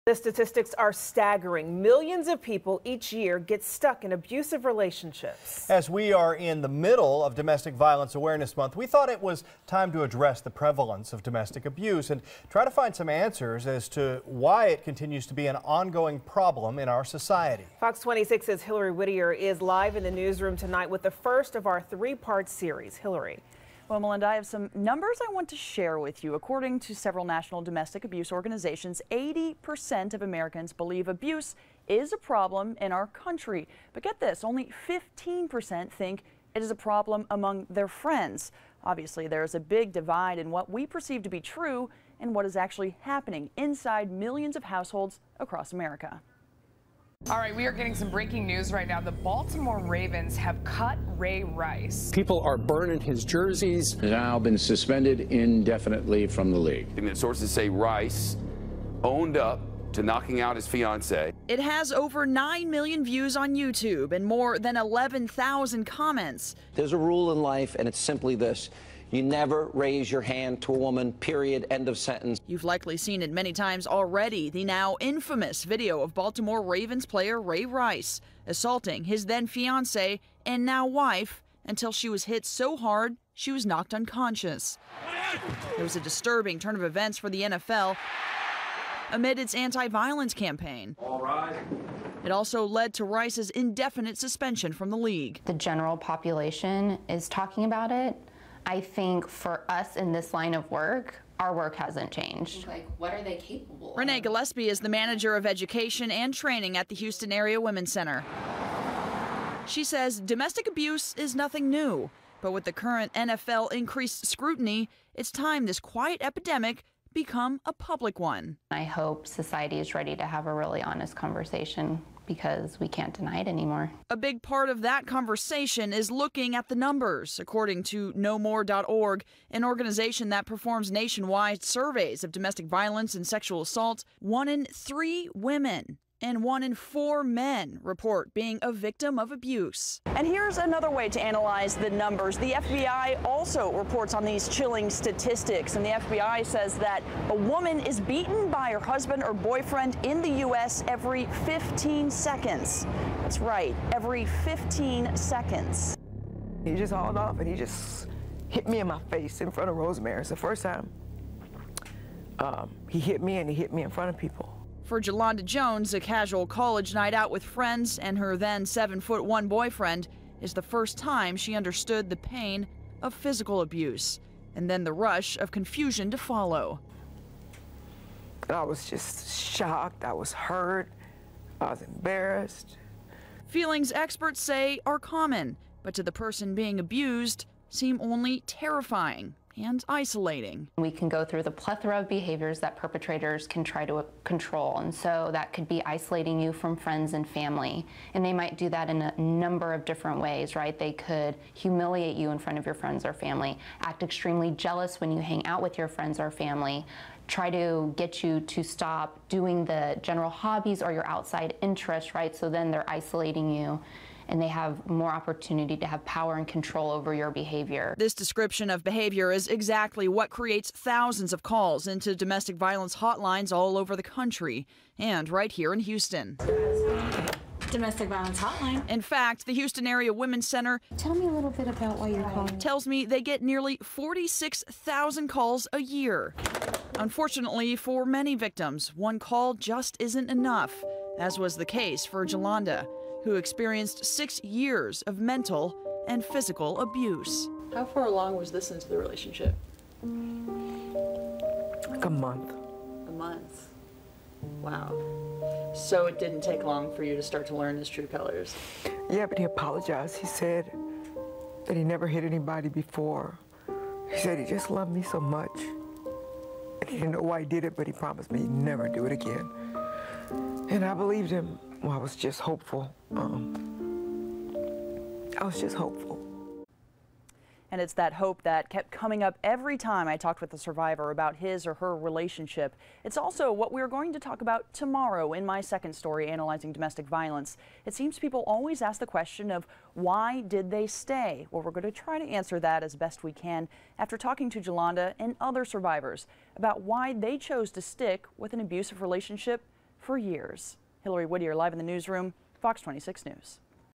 The statistics are staggering. Millions of people each year get stuck in abusive relationships. As we are in the middle of Domestic Violence Awareness Month, we thought it was time to address the prevalence of domestic abuse and try to find some answers as to why it continues to be an ongoing problem in our society. Fox 26's Hillary Whittier is live in the newsroom tonight with the first of our three-part series. Hillary. Well, Melinda, I have some numbers I want to share with you. According to several national domestic abuse organizations, 80% of Americans believe abuse is a problem in our country. But get this, only 15% think it is a problem among their friends. Obviously, there is a big divide in what we perceive to be true and what is actually happening inside millions of households across America. All right, we are getting some breaking news right now. The Baltimore Ravens have cut Ray Rice. People are burning his jerseys. Has now been suspended indefinitely from the league. And the sources say Rice owned up to knocking out his fiancée. It has over 9 million views on YouTube and more than 11,000 comments. There's a rule in life, and it's simply this. You never raise your hand to a woman, period, end of sentence. You've likely seen it many times already, the now infamous video of Baltimore Ravens player Ray Rice assaulting his then fiancée and now wife until she was hit so hard she was knocked unconscious. It was a disturbing turn of events for the NFL amid its anti-violence campaign. All right. It also led to Rice's indefinite suspension from the league. The general population is talking about it. I think for us in this line of work, our work hasn't changed. Like, what are they capable of? Renee Gillespie is the manager of education and training at the Houston Area Women's Center. She says domestic abuse is nothing new, but with the current NFL increased scrutiny, it's time this quiet epidemic become a public one. I hope society is ready to have a really honest conversation because we can't deny it anymore. A big part of that conversation is looking at the numbers. According to nomore.org, an organization that performs nationwide surveys of domestic violence and sexual assault, 1 in 3 women and 1 in 4 men report being a victim of abuse. And here's another way to analyze the numbers. The FBI also reports on these chilling statistics, and the FBI says that a woman is beaten by her husband or boyfriend in the U.S. every 15 seconds. That's right, every 15 seconds. He just hauled off and he just hit me in my face in front of Rosemary. It's the first time he hit me, and he hit me in front of people. For Jolanda Jones, a casual college night out with friends and her then 7'1" boyfriend is the first time she understood the pain of physical abuse, and then the rush of confusion to follow. I was just shocked, I was hurt, I was embarrassed. Feelings experts say are common, but to the person being abused seem only terrifying and isolating. We can go through the plethora of behaviors that perpetrators can try to control, and so that could be isolating you from friends and family. And they might do that in a number of different ways, right? They could humiliate you in front of your friends or family, act extremely jealous when you hang out with your friends or family, try to get you to stop doing the general hobbies or your outside interests, right? So then they're isolating you, and they have more opportunity to have power and control over your behavior. This description of behavior is exactly what creates thousands of calls into domestic violence hotlines all over the country, and right here in Houston. Domestic violence hotline. In fact, the Houston Area Women's Center Tell me a little bit about why you're calling. Tells me they get nearly 46,000 calls a year. Unfortunately, for many victims, one call just isn't enough, as was the case for Jolanda, who experienced 6 years of mental and physical abuse. How far along was this into the relationship? Like a month. A month. Wow. So it didn't take long for you to start to learn his true colors. Yeah, but he apologized. He said that he never hit anybody before. He said he just loved me so much. And he didn't know why he did it, but he promised me he'd never do it again. And I believed him. Well, I was just hopeful. I was just hopeful. And it's that hope that kept coming up every time I talked with a survivor about his or her relationship. It's also what we're going to talk about tomorrow in my second story, Analyzing Domestic Violence. It seems people always ask the question of why did they stay? Well, we're going to try to answer that as best we can after talking to Jolanda and other survivors about why they chose to stick with an abusive relationship for years. Hillary Whittier live in the newsroom, Fox 26 News.